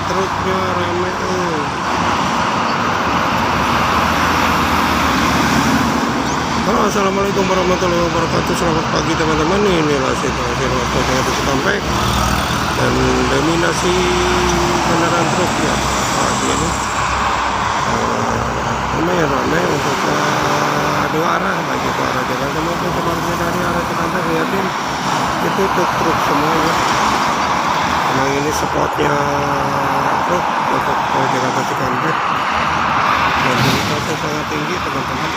truknya rame tuh. Halo, assalamualaikum warahmatullahi wabarakatuh. Selamat pagi teman-teman. Inilah situasi ruas tol Jakarta Cikampek dan dominasi kendaraan truk ya pagi ini. Lumayan ramai untuk dua arah, baik itu arah Jakarta maupun sebaliknya dari arah Cikampek. Lihatin itu truk semua ya. Memang ini spotnya truk untuk Jakarta Cikampek. Mobilitasnya sangat tinggi teman-teman.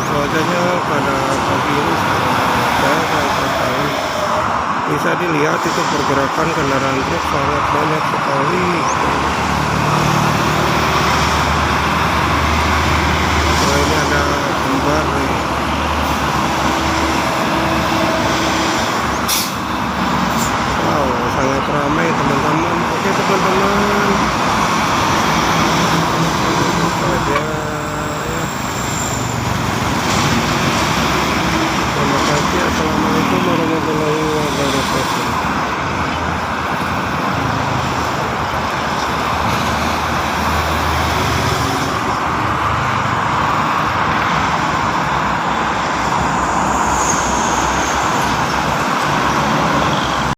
Cuacanya pada pagi ini sangat sekali. Bisa dilihat itu pergerakan kendaraan truk sangat banyak sekali.